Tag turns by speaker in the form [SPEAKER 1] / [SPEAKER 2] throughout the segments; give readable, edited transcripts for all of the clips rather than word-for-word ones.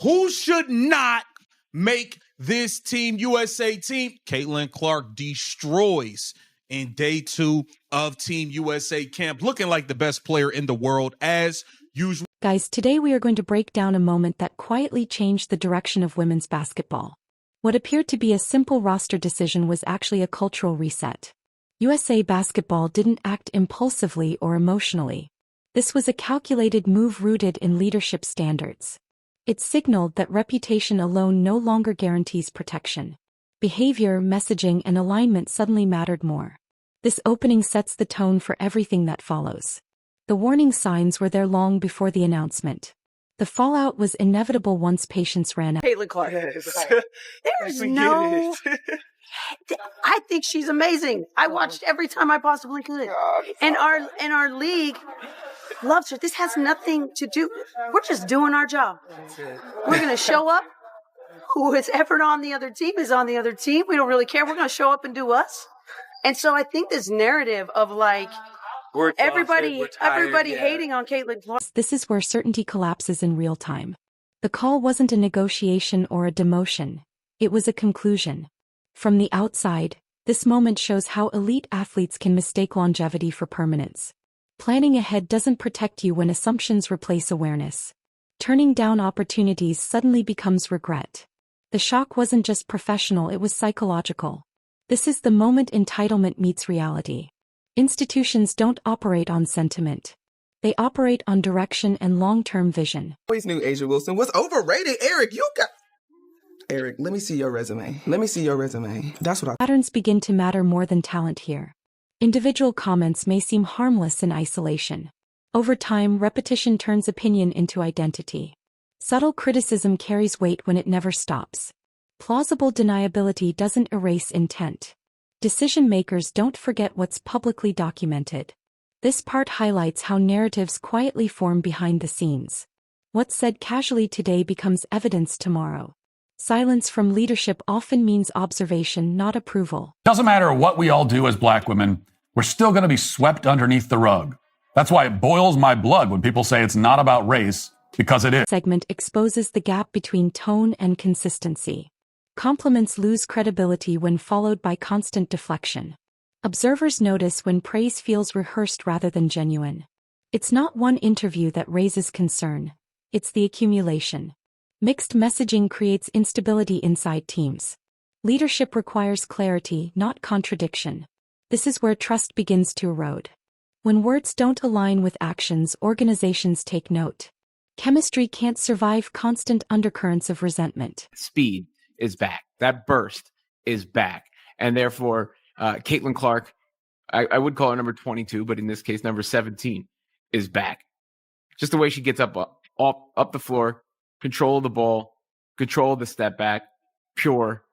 [SPEAKER 1] Who should not make this Team USA team? Caitlin Clark destroys in day 2 of Team USA camp, looking like the best player in the world as usual.
[SPEAKER 2] Guys, today we are going to break down a moment that quietly changed the direction of women's basketball. What appeared to be a simple roster decision was actually a cultural reset. USA basketball didn't act impulsively or emotionally. This was a calculated move rooted in leadership standards. It signaled that reputation alone no longer guarantees protection. Behavior, messaging, and alignment suddenly mattered more. This opening sets the tone for everything that follows. The warning signs were there long before the announcement. The fallout was inevitable once patience ran out.
[SPEAKER 3] Caitlin Clark.
[SPEAKER 4] Yes.
[SPEAKER 3] There's no... I think she's amazing. I watched every time I possibly could. And our league loves her. This has nothing to do... We're just doing our job. We're going to show up. Who is ever on the other team is on the other team. We don't really care. We're going to show up and do us. And so I think this narrative of like... Everybody hating on Caitlin Clark.
[SPEAKER 2] This is where certainty collapses in real time. The call wasn't a negotiation or a demotion. It was a conclusion. From the outside, this moment shows how elite athletes can mistake longevity for permanence. Planning ahead doesn't protect you when assumptions replace awareness. Turning down opportunities suddenly becomes regret. The shock wasn't just professional, it was psychological. This is the moment entitlement meets reality. Institutions don't operate on sentiment. They operate on direction and long-term vision.
[SPEAKER 4] Always knew Asia Wilson was overrated. Eric, let me see your resume. That's what I...
[SPEAKER 2] Patterns begin to matter more than talent here. Individual comments may seem harmless in isolation. Over time, repetition turns opinion into identity. Subtle criticism carries weight when it never stops. Plausible deniability doesn't erase intent. Decision-makers don't forget what's publicly documented. This part highlights how narratives quietly form behind the scenes. What's said casually today becomes evidence tomorrow. Silence from leadership often means observation, not approval.
[SPEAKER 5] Doesn't matter what we all do as black women, we're still going to be swept underneath the rug. That's why it boils my blood when people say it's not about race, because it is.
[SPEAKER 2] Segment exposes the gap between tone and consistency. Compliments lose credibility when followed by constant deflection. Observers notice when praise feels rehearsed rather than genuine. It's not one interview that raises concern. It's the accumulation. Mixed messaging creates instability inside teams. Leadership requires clarity, not contradiction. This is where trust begins to erode. When words don't align with actions, organizations take note. Chemistry can't survive constant undercurrents of resentment.
[SPEAKER 6] Speed is back. That burst is back. And therefore, Caitlin Clark, I would call her number 22, but in this case, number 17 is back. Just the way she gets up the floor, control of the ball, control of the step back, pure,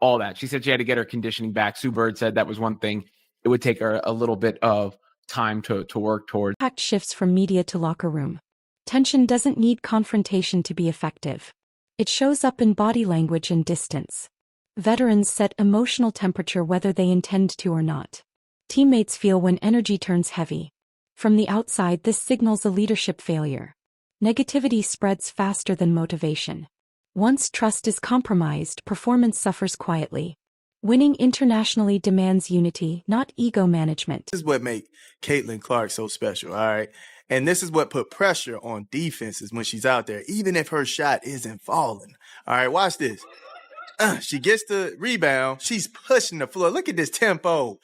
[SPEAKER 6] all that. She said she had to get her conditioning back. Sue Bird said that was one thing. It would take her a little bit of time to work towards.
[SPEAKER 2] Impact shifts from media to locker room. Tension doesn't need confrontation to be effective. It shows up in body language and distance. Veterans set emotional temperature whether they intend to or not. Teammates feel when energy turns heavy. From the outside, this signals a leadership failure. Negativity spreads faster than motivation. Once trust is compromised, performance suffers quietly. Winning internationally demands unity, not ego management.
[SPEAKER 7] This is what makes Caitlin Clark so special, all right? And this is what put pressure on defenses when she's out there, even if her shot isn't falling. All right, watch this. She gets the rebound. She's pushing the floor. Look at this tempo.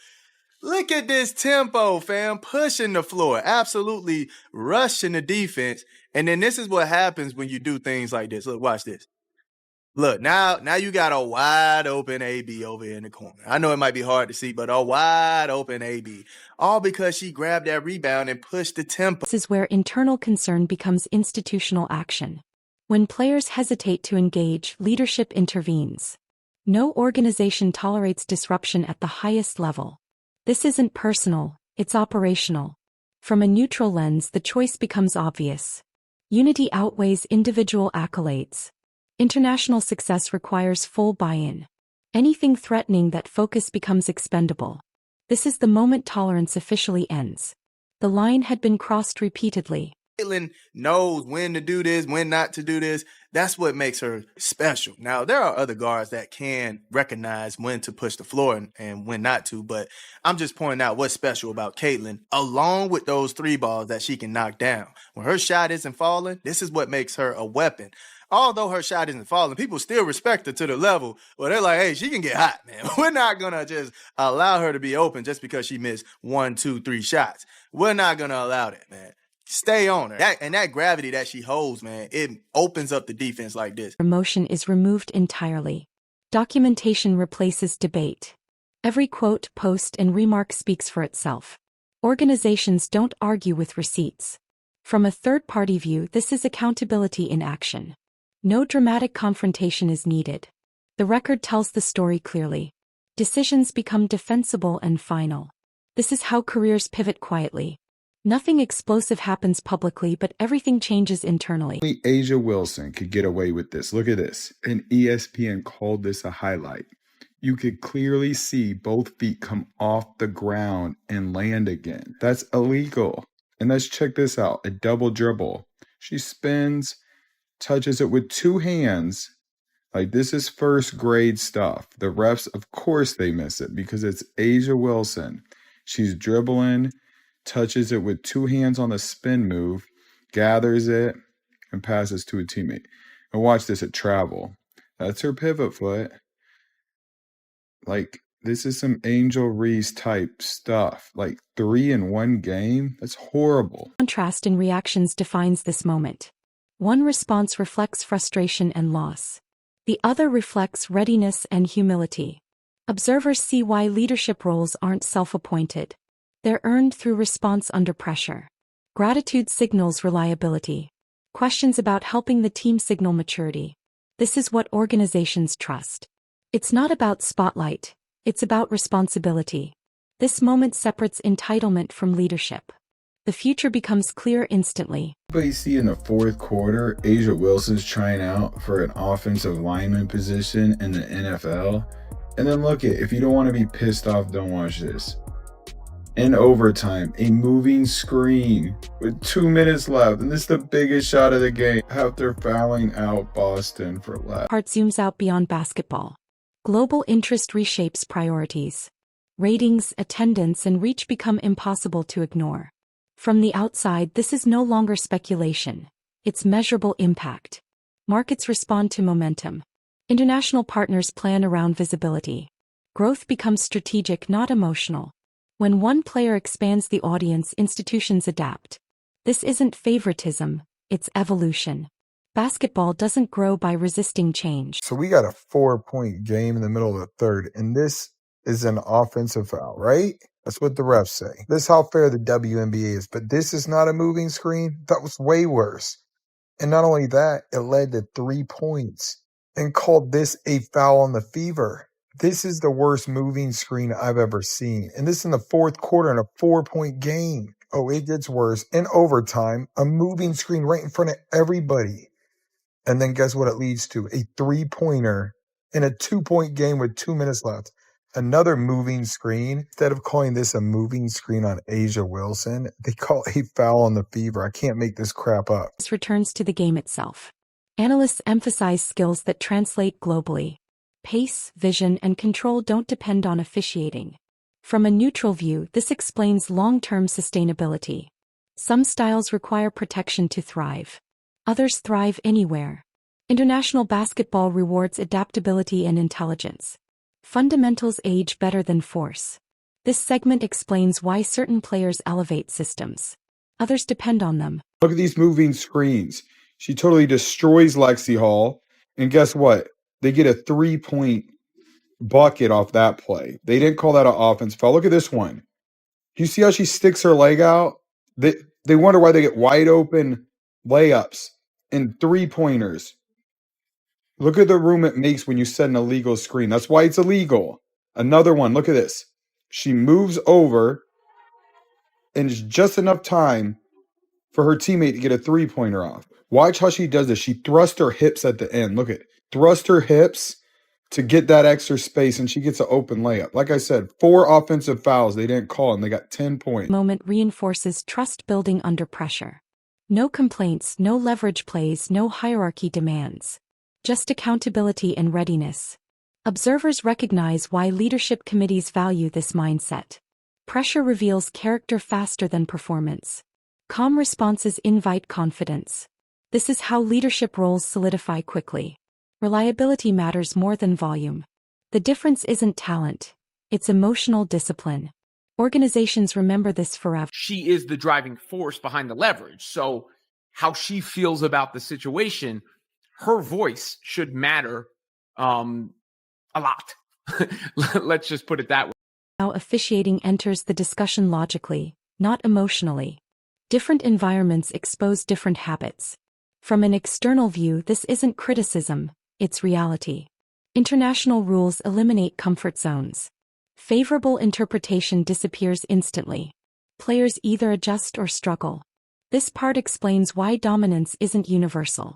[SPEAKER 7] Look at this tempo, fam. Pushing the floor. Absolutely rushing the defense. And then this is what happens when you do things like this. Look, watch this. Look, now you got a wide open AB over in the corner. I know it might be hard to see, but a wide open AB. All because she grabbed that rebound and pushed the tempo.
[SPEAKER 2] This is where internal concern becomes institutional action. When players hesitate to engage, leadership intervenes. No organization tolerates disruption at the highest level. This isn't personal, it's operational. From a neutral lens, the choice becomes obvious. Unity outweighs individual accolades. International success requires full buy-in. Anything threatening that focus becomes expendable. This is the moment tolerance officially ends. The line had been crossed repeatedly.
[SPEAKER 7] Caitlin knows when to do this, when not to do this. That's what makes her special. Now, there are other guards that can recognize when to push the floor and when not to, but I'm just pointing out what's special about Caitlin, along with those three balls that she can knock down. When her shot isn't falling, this is what makes her a weapon. Although her shot isn't falling, people still respect her to the level where they're like, hey, she can get hot, man. We're not going to just allow her to be open just because she missed 1, 2, 3 shots. We're not going to allow that, man. Stay on her. That gravity that she holds, man, it opens up the defense like this.
[SPEAKER 2] Emotion is removed entirely. Documentation replaces debate. Every quote, post, and remark speaks for itself. Organizations don't argue with receipts. From a third-party view, this is accountability in action. No dramatic confrontation is needed. The record tells the story clearly. Decisions become defensible and final. This is how careers pivot quietly. Nothing explosive happens publicly, but everything changes internally.
[SPEAKER 8] Only A'ja Wilson could get away with this. Look at this. And ESPN called this a highlight. You could clearly see both feet come off the ground and land again. That's illegal. And let's check this out. A double dribble. She spins, touches it with two hands. Like, this is first grade stuff. The refs, of course, they miss it because it's A'ja Wilson. She's dribbling, touches it with two hands on the spin move, gathers it, and passes to a teammate. And watch this at travel. That's her pivot foot. Like, this is some Angel Reese type stuff. Like, 3 in one game? That's horrible.
[SPEAKER 2] Contrast in reactions defines this moment. One response reflects frustration and loss. The other reflects readiness and humility. Observers see why leadership roles aren't self-appointed. They're earned through response under pressure. Gratitude signals reliability. Questions about helping the team signal maturity. This is what organizations trust. It's not about spotlight. It's about responsibility. This moment separates entitlement from leadership. The future becomes clear instantly.
[SPEAKER 8] But you see in the fourth quarter, A'ja Wilson's trying out for an offensive lineman position in the NFL. And then look if you don't want to be pissed off, don't watch this. In overtime, a moving screen with 2 minutes left. And this is the biggest shot of the game after fouling out Boston for left.
[SPEAKER 2] Part zooms out beyond basketball. Global interest reshapes priorities. Ratings, attendance, and reach become impossible to ignore. From the outside, this is no longer speculation. It's measurable impact. Markets respond to momentum. International partners plan around visibility. Growth becomes strategic, not emotional. When one player expands the audience, institutions adapt. This isn't favoritism, it's evolution. Basketball doesn't grow by resisting change.
[SPEAKER 8] So we got a 4-point game in the middle of the third, and this is an offensive foul, right? That's what the refs say. This is how fair the WNBA is, but this is not a moving screen. That was way worse. And not only that, it led to 3 points and called this a foul on the Fever. This is the worst moving screen I've ever seen. And this in the fourth quarter in a 4-point game. Oh, it gets worse. In overtime, a moving screen right in front of everybody. And then guess what it leads to? A 3-pointer in a 2-point game with 2 minutes left. Another moving screen. Instead of calling this a moving screen on A'ja Wilson, they call a foul on the Fever. I can't make this crap up.
[SPEAKER 2] This returns to the game itself. Analysts emphasize skills that translate globally. Pace, vision, and control don't depend on officiating. From a neutral view, this explains long-term sustainability. Some styles require protection to thrive. Others thrive anywhere. International basketball rewards adaptability and intelligence. Fundamentals age better than force. This segment explains why certain players elevate systems. Others depend on them.
[SPEAKER 8] Look at these moving screens. She totally destroys Lexi Hall. And guess what? They get a 3-point bucket off that play. They didn't call that an offense foul. Look at this one. You see how she sticks her leg out? They wonder why they get wide open layups and 3-pointers. Look at the room it makes when you set an illegal screen. That's why it's illegal. Another one. Look at this. She moves over and it's just enough time for her teammate to get a 3-pointer off. Watch how she does this. She thrusts her hips at the end. Look at it. Thrust her hips to get that extra space, and she gets an open layup. Like I said, 4 offensive fouls they didn't call, and they got 10 points.
[SPEAKER 2] Moment reinforces trust building under pressure. No complaints, no leverage plays, no hierarchy demands. Just accountability and readiness. Observers recognize why leadership committees value this mindset. Pressure reveals character faster than performance. Calm responses invite confidence. This is how leadership roles solidify quickly. Reliability matters more than volume. The difference isn't talent, it's emotional discipline. Organizations remember this forever.
[SPEAKER 6] She is the driving force behind the leverage. So how she feels about the situation, her voice should matter a lot. Let's just put it that way.
[SPEAKER 2] Now officiating enters the discussion logically, not emotionally. Different environments expose different habits. From an external view, this isn't criticism, it's reality. International rules eliminate comfort zones. Favorable interpretation disappears instantly. Players either adjust or struggle. This part explains why dominance isn't universal.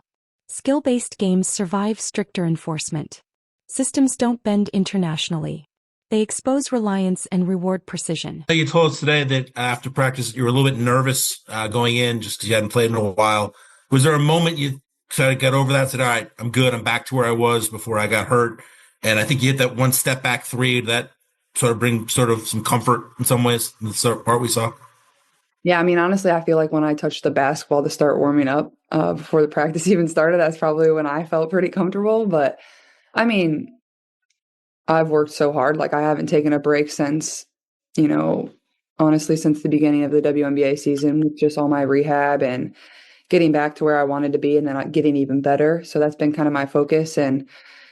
[SPEAKER 2] Skill-based games survive stricter enforcement. Systems don't bend internationally. They expose reliance and reward precision.
[SPEAKER 9] You told us today that after practice you were a little bit nervous going in just because you hadn't played in a while. Was there a moment you tried to get over that, said, all right, I'm good, I'm back to where I was before I got hurt? And I think you hit that one step back three that sort of bring sort of some comfort in some ways, in the sort of part we saw.
[SPEAKER 10] Yeah, I mean, honestly, I feel like when I touched the basketball to start warming up before the practice even started, that's probably when I felt pretty comfortable. But I mean, I've worked so hard. Like, I haven't taken a break since, honestly, since the beginning of the WNBA season, with just all my rehab and getting back to where I wanted to be and then getting even better. So that's been kind of my focus. And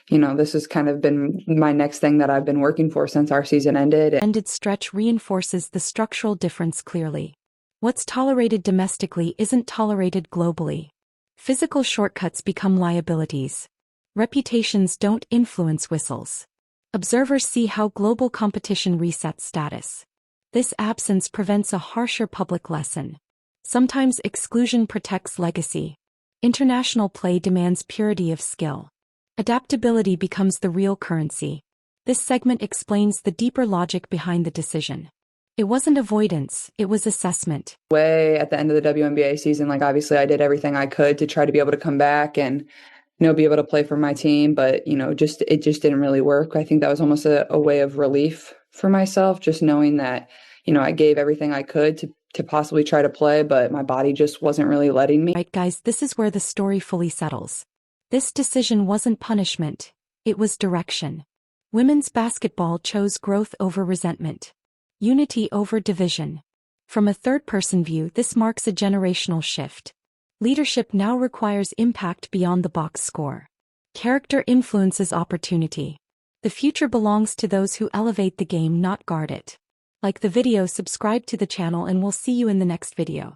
[SPEAKER 10] this has kind of been my next thing that I've been working for since our season ended.
[SPEAKER 2] Ended stretch reinforces the structural difference clearly. What's tolerated domestically isn't tolerated globally. Physical shortcuts become liabilities. Reputations don't influence whistles. Observers see how global competition resets status. This absence prevents a harsher public lesson. Sometimes exclusion protects legacy. International play demands purity of skill. Adaptability becomes the real currency. This segment explains the deeper logic behind the decision. It wasn't avoidance, it was assessment.
[SPEAKER 10] Way at the end of the WNBA season, obviously I did everything I could to try to be able to come back and, be able to play for my team, but, it just didn't really work. I think that was almost a way of relief for myself, just knowing that, I gave everything I could to possibly try to play, but my body just wasn't really letting me.
[SPEAKER 2] Right, guys, this is where the story fully settles. This decision wasn't punishment, it was direction. Women's basketball chose growth over resentment. Unity over division. From a third-person view, this marks a generational shift. Leadership now requires impact beyond the box score. Character influences opportunity. The future belongs to those who elevate the game, not guard it. Like the video, subscribe to the channel, and we'll see you in the next video.